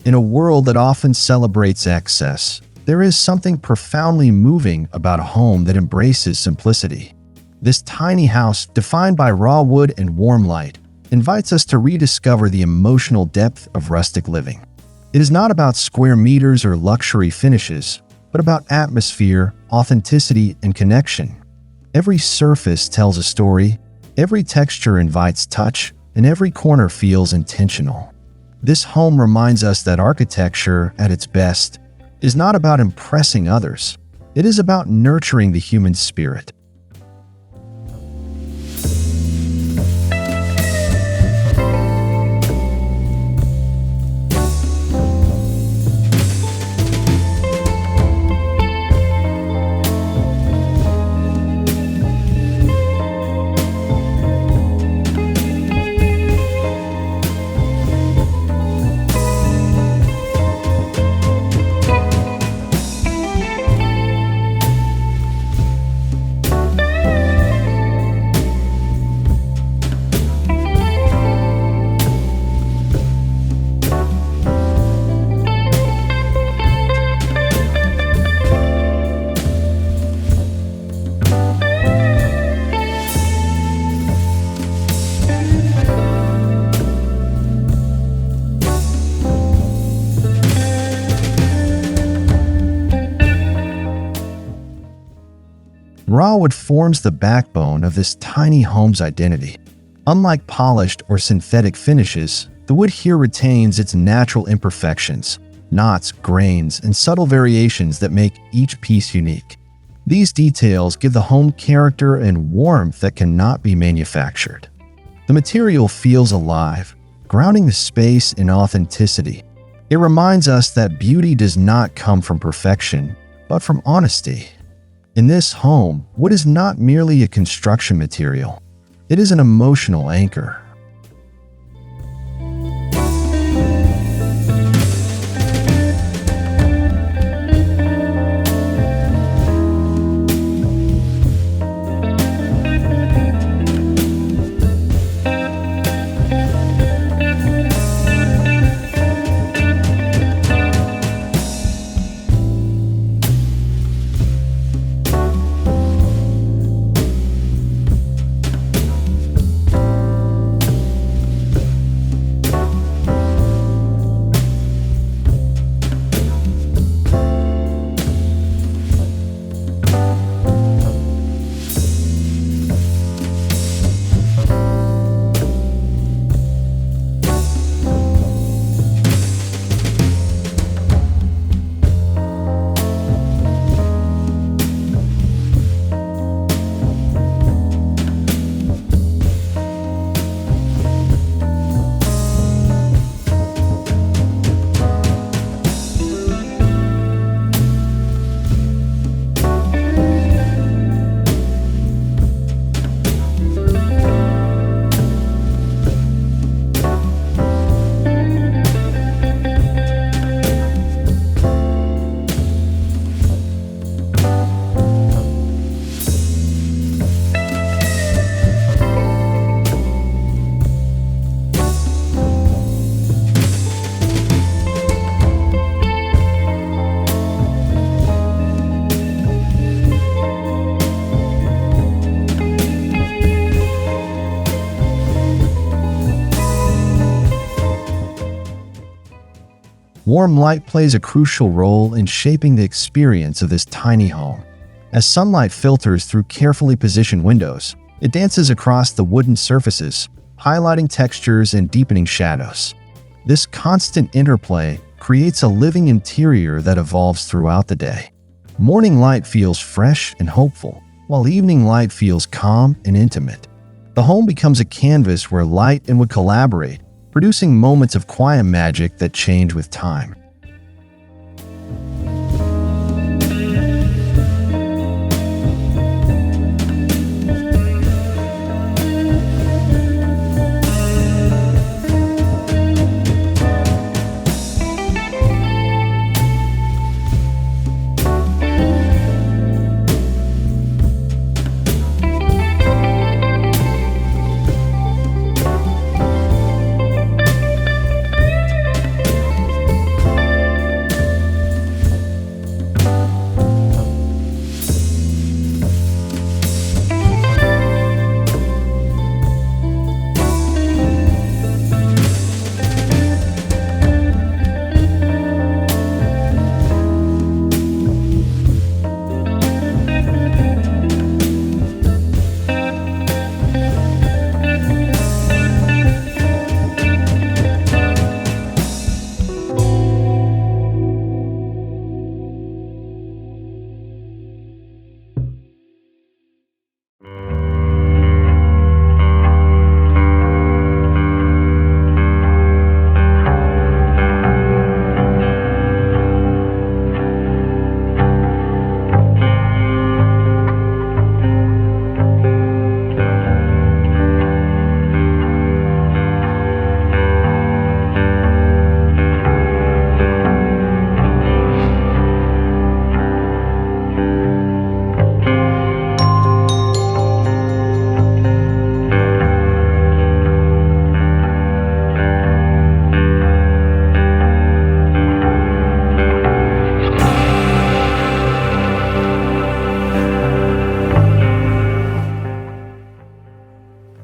In a world that often celebrates excess, there is something profoundly moving about a home that embraces simplicity. This tiny house, defined by raw wood and warm light, invites us to rediscover the emotional depth of rustic living. It is not about square meters or luxury finishes, but about atmosphere, authenticity, and connection. Every surface tells a story, every texture invites touch, and every corner feels intentional. This home reminds us that architecture, at its best, is not about impressing others. It is about nurturing the human spirit. Raw wood forms the backbone of this tiny home's identity. Unlike polished or synthetic finishes, the wood here retains its natural imperfections, knots, grains, and subtle variations that make each piece unique. These details give the home character and warmth that cannot be manufactured. The material feels alive, grounding the space in authenticity. It reminds us that beauty does not come from perfection, but from honesty. In this home, wood is not merely a construction material. It is an emotional anchor. Warm light plays a crucial role in shaping the experience of this tiny home. As sunlight filters through carefully positioned windows, it dances across the wooden surfaces, highlighting textures and deepening shadows. This constant interplay creates a living interior that evolves throughout the day. Morning light feels fresh and hopeful, while evening light feels calm and intimate. The home becomes a canvas where light and wood collaborate, producing moments of quiet magic that change with time.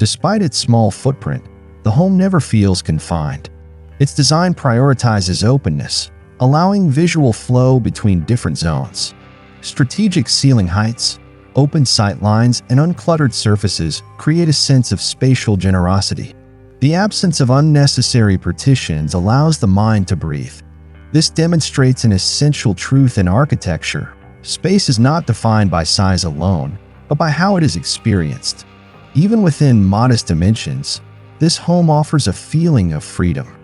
Despite its small footprint, the home never feels confined. Its design prioritizes openness, allowing visual flow between different zones. Strategic ceiling heights, open sight lines, and uncluttered surfaces create a sense of spatial generosity. The absence of unnecessary partitions allows the mind to breathe. This demonstrates an essential truth in architecture. Space is not defined by size alone, but by how it is experienced. Even within modest dimensions, this home offers a feeling of freedom.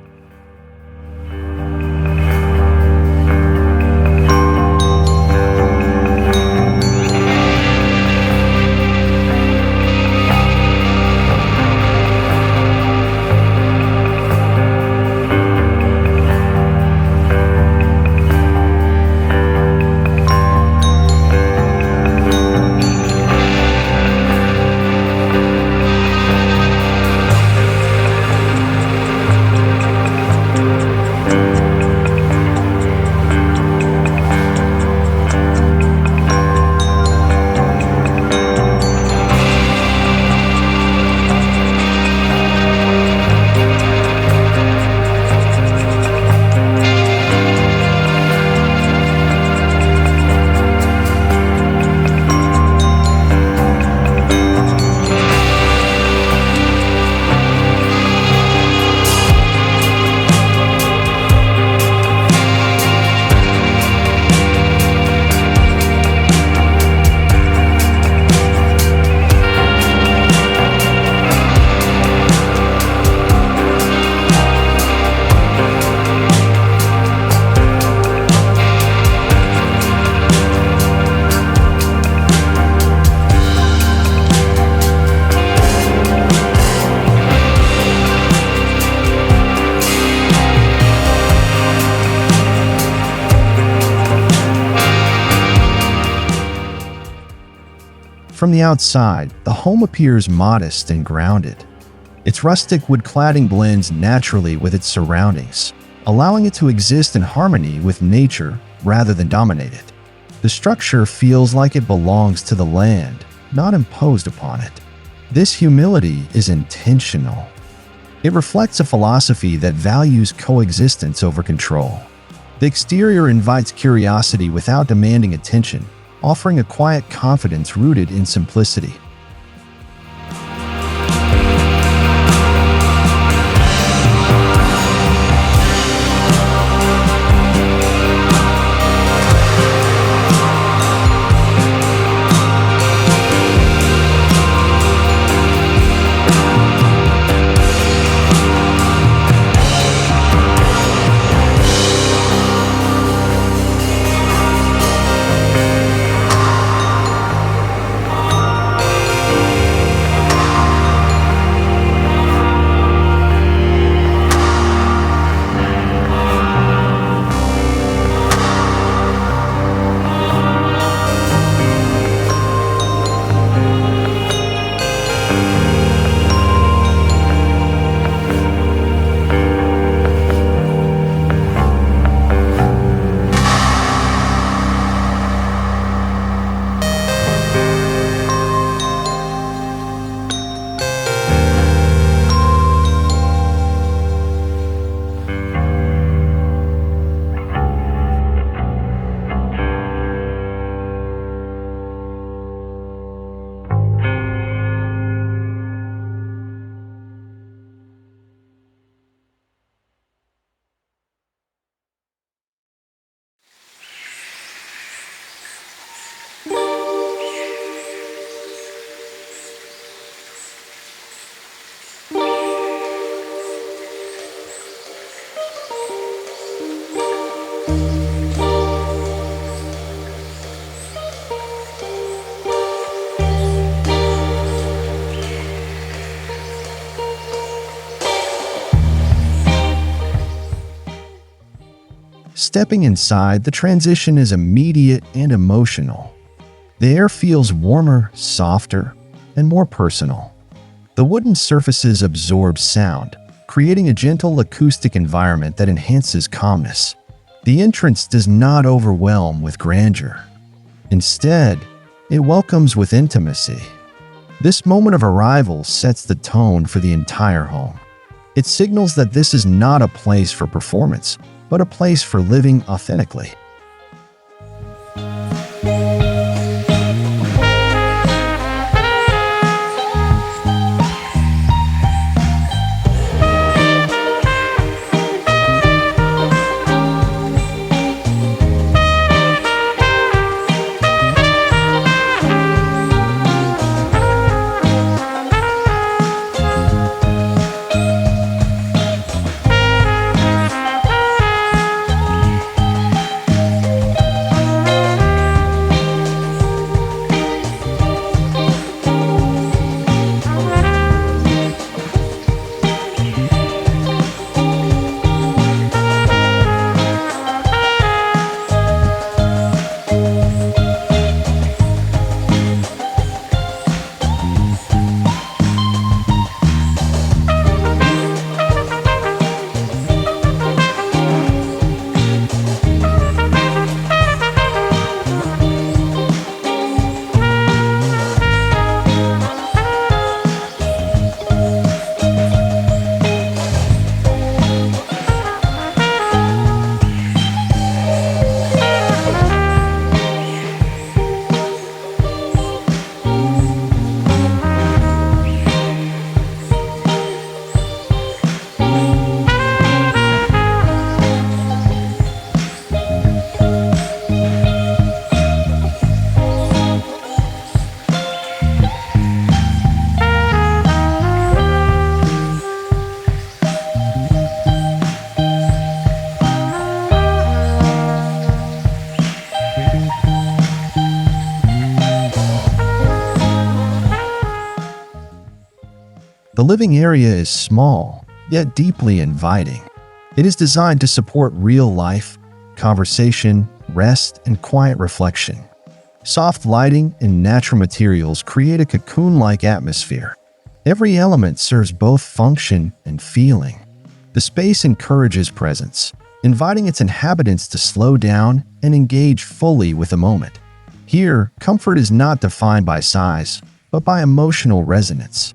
From the outside, the home appears modest and grounded. Its rustic wood cladding blends naturally with its surroundings, allowing it to exist in harmony with nature rather than dominate it. The structure feels like it belongs to the land, not imposed upon it. This humility is intentional. It reflects a philosophy that values coexistence over control. The exterior invites curiosity without demanding attention, offering a quiet confidence rooted in simplicity. Stepping inside, the transition is immediate and emotional. The air feels warmer, softer, and more personal. The wooden surfaces absorb sound, creating a gentle acoustic environment that enhances calmness. The entrance does not overwhelm with grandeur. Instead, it welcomes with intimacy. This moment of arrival sets the tone for the entire home. It signals that this is not a place for performance, but a place for living authentically. The living area is small, yet deeply inviting. It is designed to support real life, conversation, rest, and quiet reflection. Soft lighting and natural materials create a cocoon-like atmosphere. Every element serves both function and feeling. The space encourages presence, inviting its inhabitants to slow down and engage fully with the moment. Here, comfort is not defined by size, but by emotional resonance.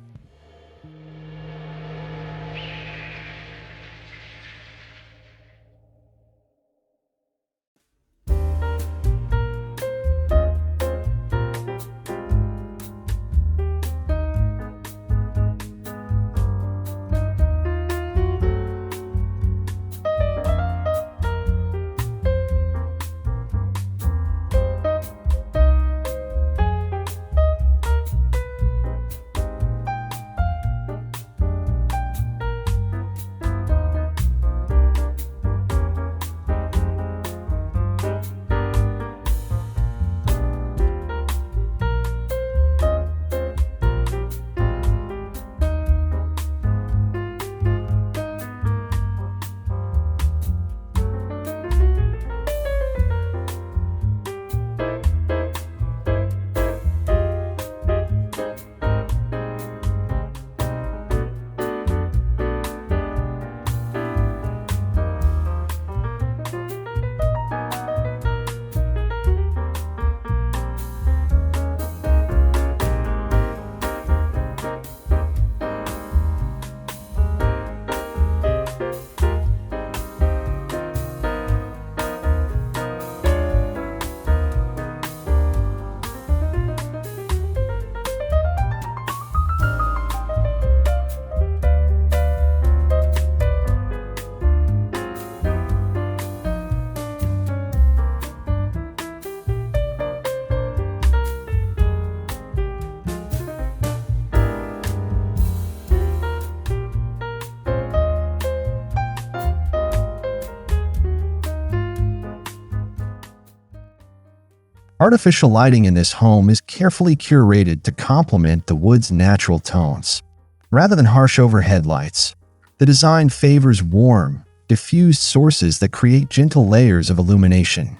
Artificial lighting in this home is carefully curated to complement the wood's natural tones. Rather than harsh overhead lights, the design favors warm, diffused sources that create gentle layers of illumination.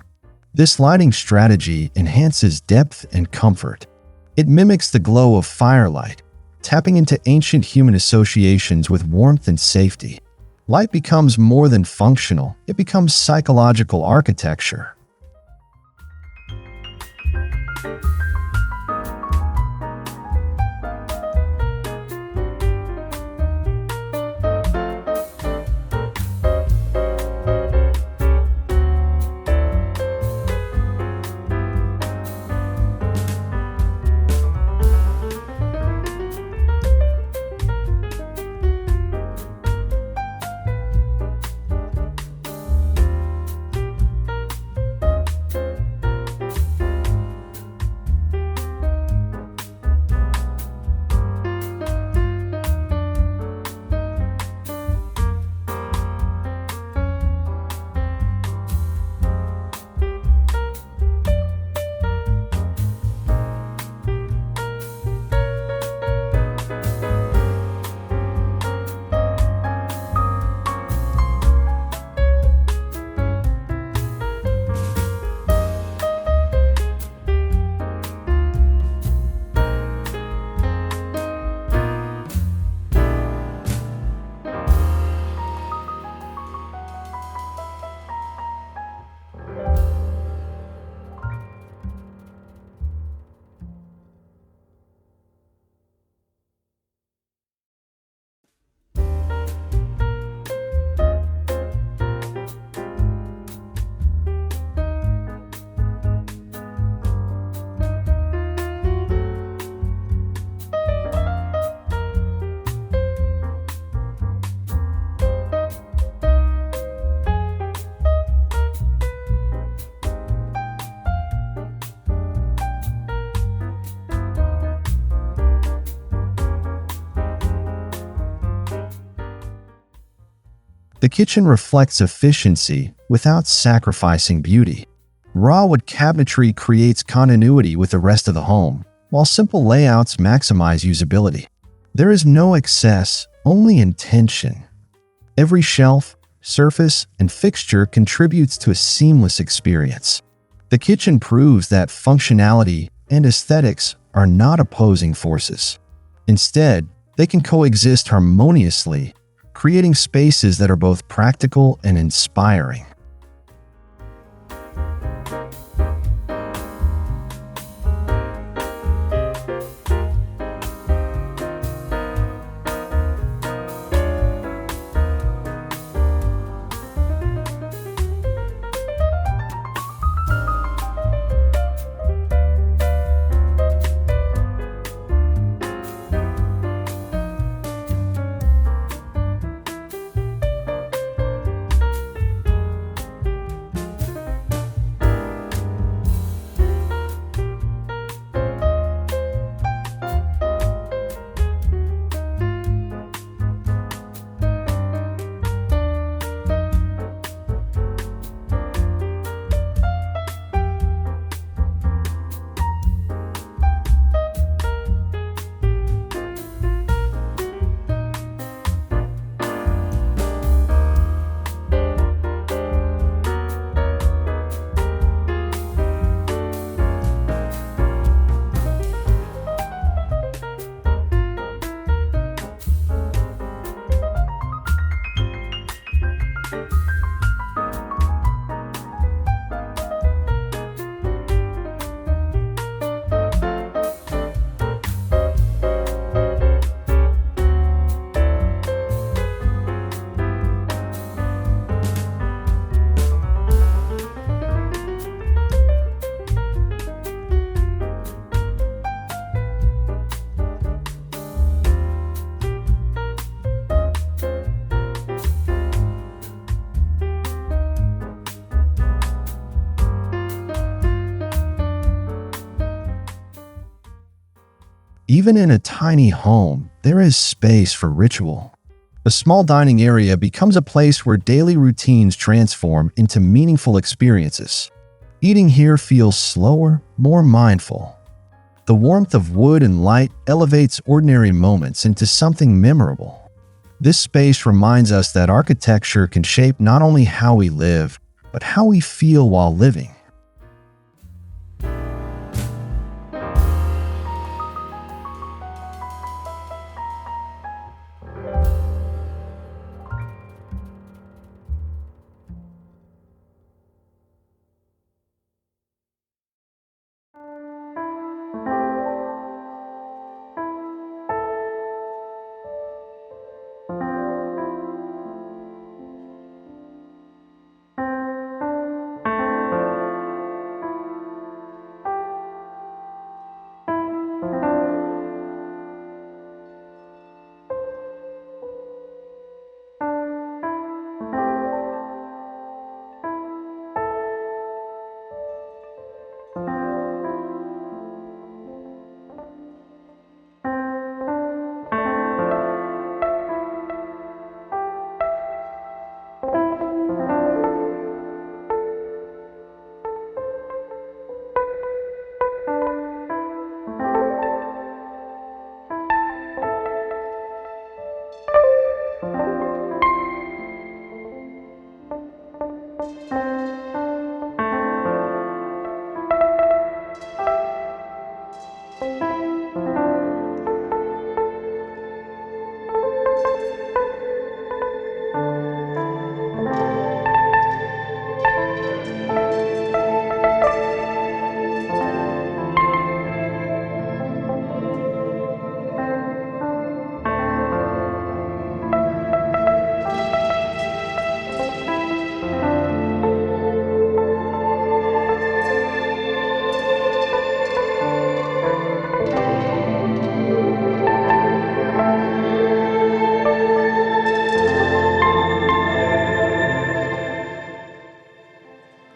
This lighting strategy enhances depth and comfort. It mimics the glow of firelight, tapping into ancient human associations with warmth and safety. Light becomes more than functional, it becomes psychological architecture. The kitchen reflects efficiency without sacrificing beauty. Raw wood cabinetry creates continuity with the rest of the home, while simple layouts maximize usability. There is no excess, only intention. Every shelf, surface, and fixture contributes to a seamless experience. The kitchen proves that functionality and aesthetics are not opposing forces. Instead, they can coexist harmoniously, creating spaces that are both practical and inspiring. Even in a tiny home, there is space for ritual. A small dining area becomes a place where daily routines transform into meaningful experiences. Eating here feels slower, more mindful. The warmth of wood and light elevates ordinary moments into something memorable. This space reminds us that architecture can shape not only how we live, but how we feel while living.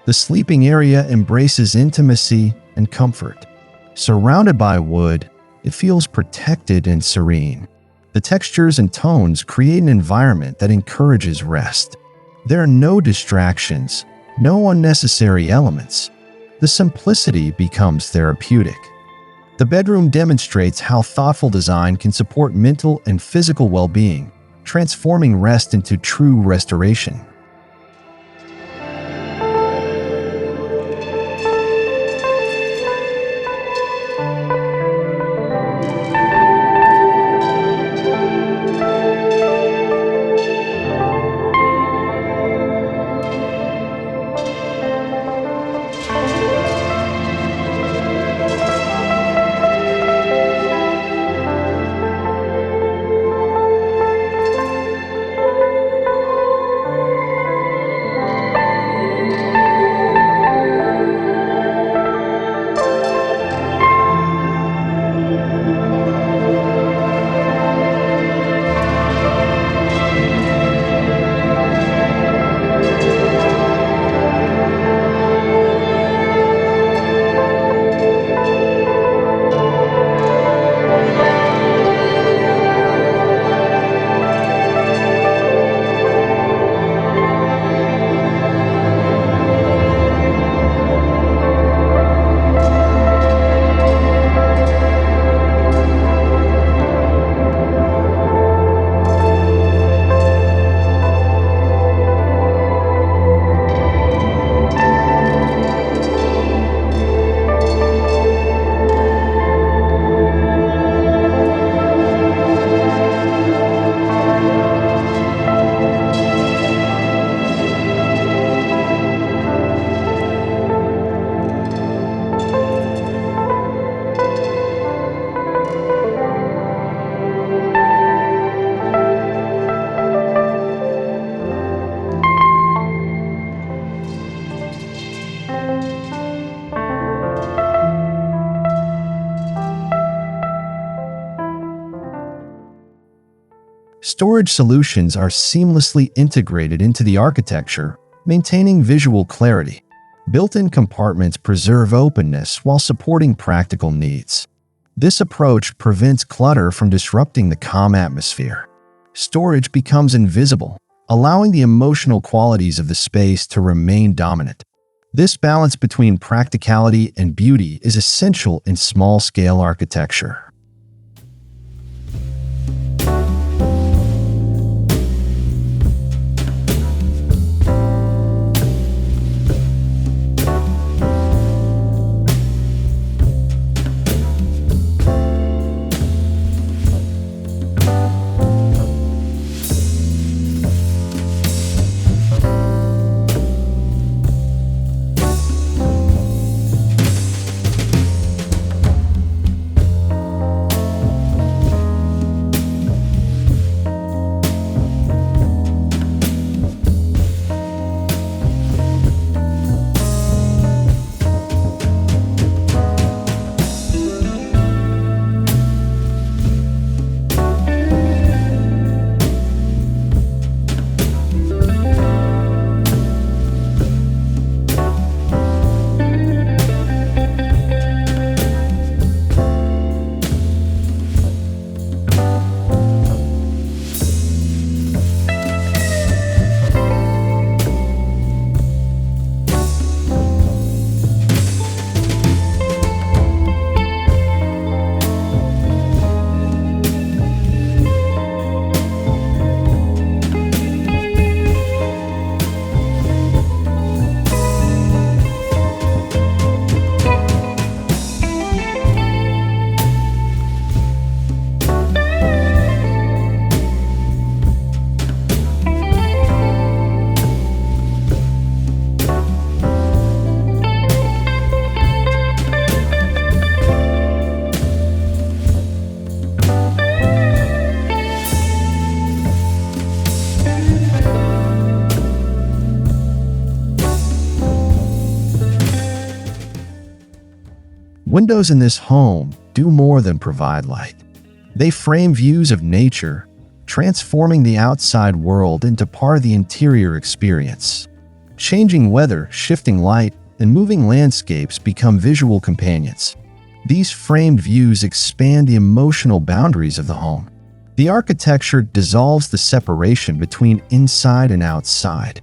The sleeping area embraces intimacy and comfort. Surrounded by wood, it feels protected and serene. The textures and tones create an environment that encourages rest. There are no distractions, no unnecessary elements. The simplicity becomes therapeutic. The bedroom demonstrates how thoughtful design can support mental and physical well-being, transforming rest into true restoration. Storage solutions are seamlessly integrated into the architecture, maintaining visual clarity. Built-in compartments preserve openness while supporting practical needs. This approach prevents clutter from disrupting the calm atmosphere. Storage becomes invisible, allowing the emotional qualities of the space to remain dominant. This balance between practicality and beauty is essential in small-scale architecture. Windows in this home do more than provide light. They frame views of nature, transforming the outside world into part of the interior experience. Changing weather, shifting light, and moving landscapes become visual companions. These framed views expand the emotional boundaries of the home. The architecture dissolves the separation between inside and outside.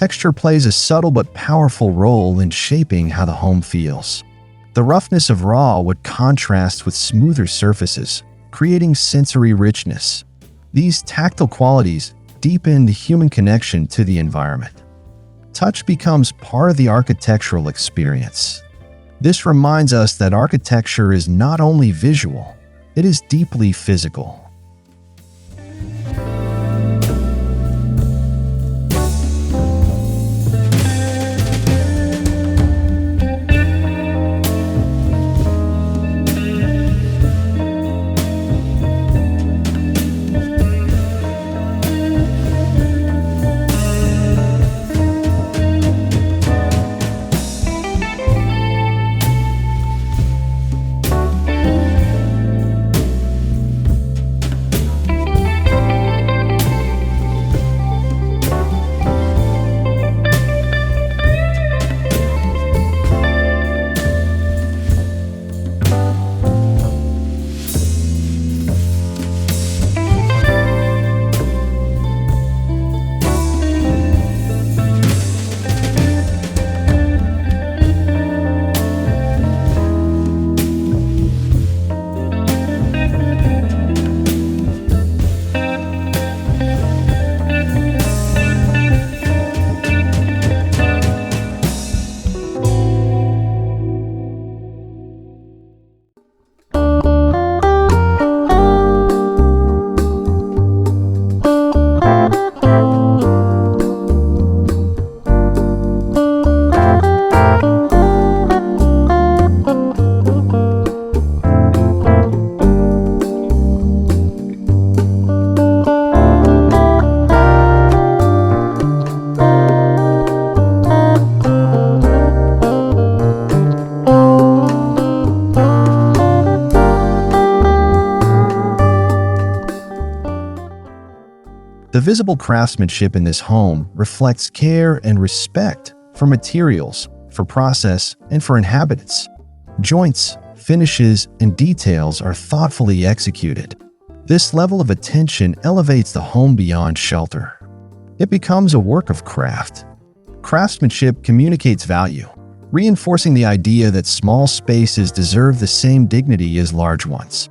Texture plays a subtle but powerful role in shaping how the home feels. The roughness of raw wood contrasts with smoother surfaces, creating sensory richness. These tactile qualities deepen the human connection to the environment. Touch becomes part of the architectural experience. This reminds us that architecture is not only visual, it is deeply physical. The visible craftsmanship in this home reflects care and respect for materials, for process, and for inhabitants. Joints, finishes, and details are thoughtfully executed. This level of attention elevates the home beyond shelter. It becomes a work of craft. Craftsmanship communicates value, reinforcing the idea that small spaces deserve the same dignity as large ones.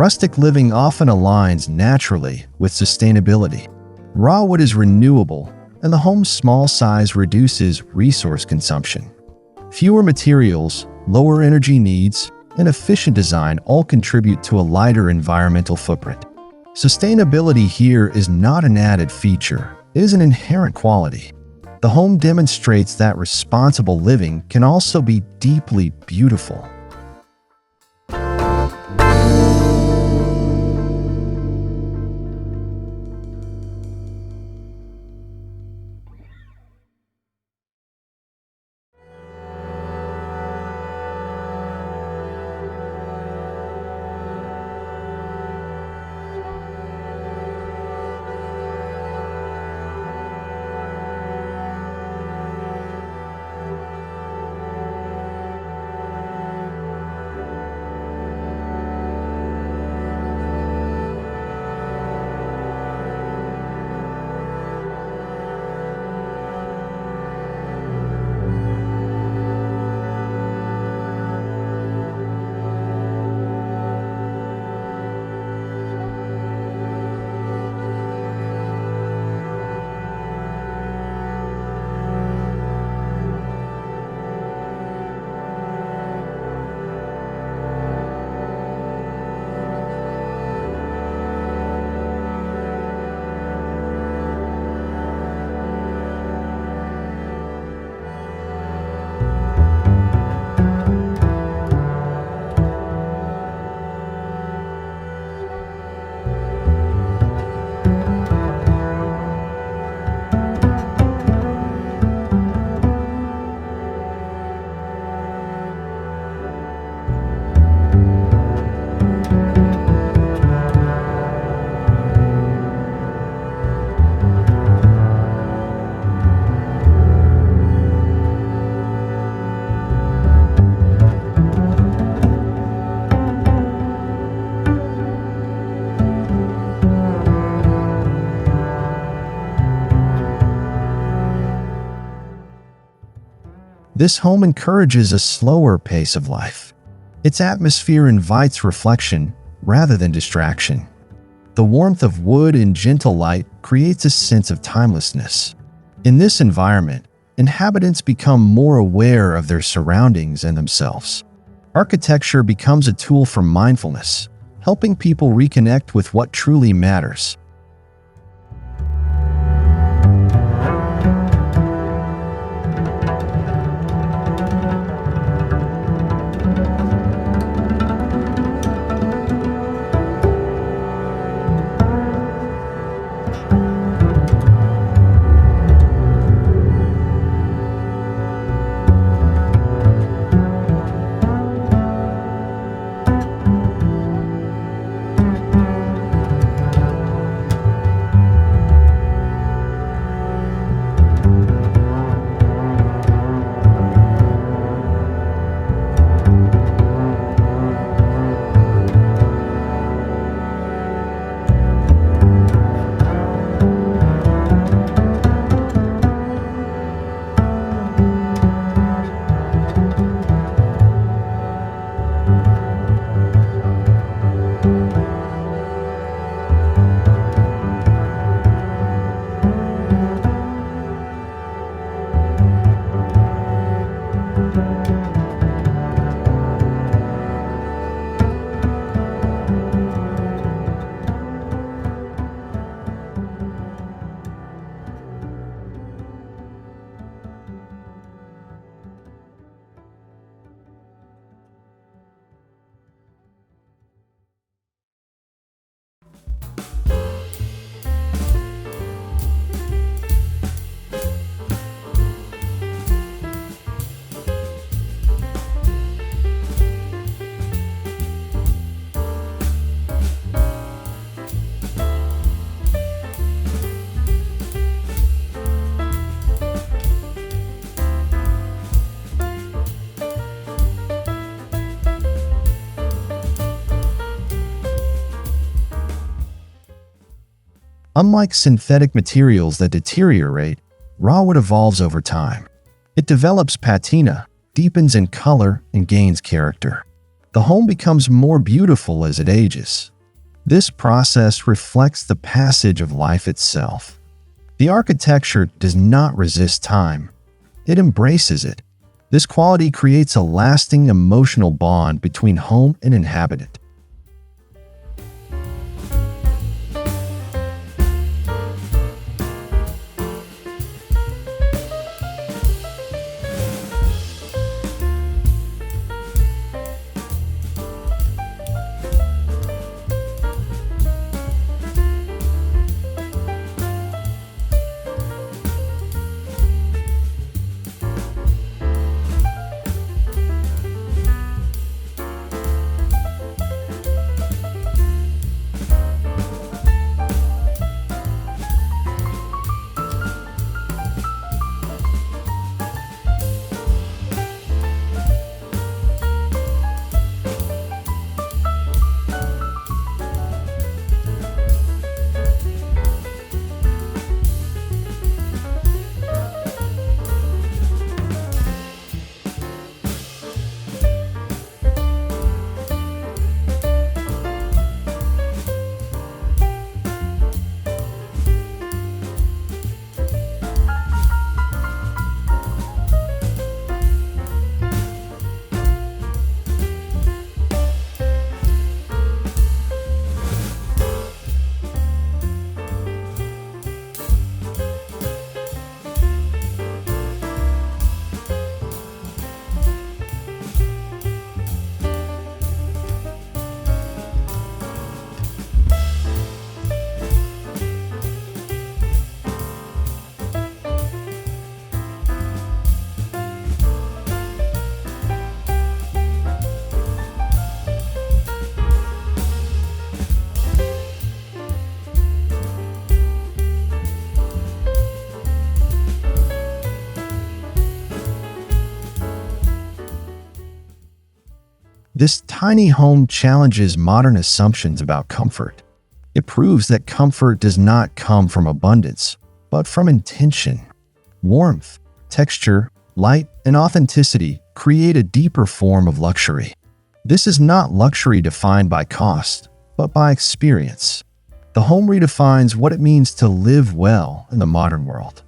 Rustic living often aligns naturally with sustainability. Raw wood is renewable, and the home's small size reduces resource consumption. Fewer materials, lower energy needs, and efficient design all contribute to a lighter environmental footprint. Sustainability here is not an added feature, it is an inherent quality. The home demonstrates that responsible living can also be deeply beautiful. This home encourages a slower pace of life. Its atmosphere invites reflection rather than distraction. The warmth of wood and gentle light creates a sense of timelessness. In this environment, inhabitants become more aware of their surroundings and themselves. Architecture becomes a tool for mindfulness, helping people reconnect with what truly matters. Unlike synthetic materials that deteriorate, raw wood evolves over time. It develops patina, deepens in color, and gains character. The home becomes more beautiful as it ages, This process reflects the passage of life itself. The architecture does not resist time. It embraces it. This quality creates a lasting emotional bond between home and inhabitant. This tiny home challenges modern assumptions about comfort. It proves that comfort does not come from abundance, but from intention. Warmth, texture, light, and authenticity create a deeper form of luxury. This is not luxury defined by cost, but by experience. The home redefines what it means to live well in the modern world.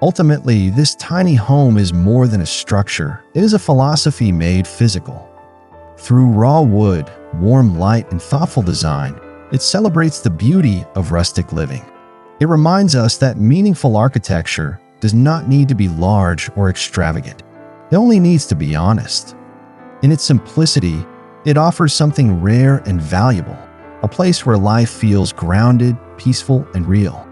Ultimately, this tiny home is more than a structure. It is a philosophy made physical. Through raw wood, warm light, and thoughtful design, it celebrates the beauty of rustic living. It reminds us that meaningful architecture does not need to be large or extravagant. It only needs to be honest. In its simplicity, it offers something rare and valuable: a place where life feels grounded, peaceful, and real.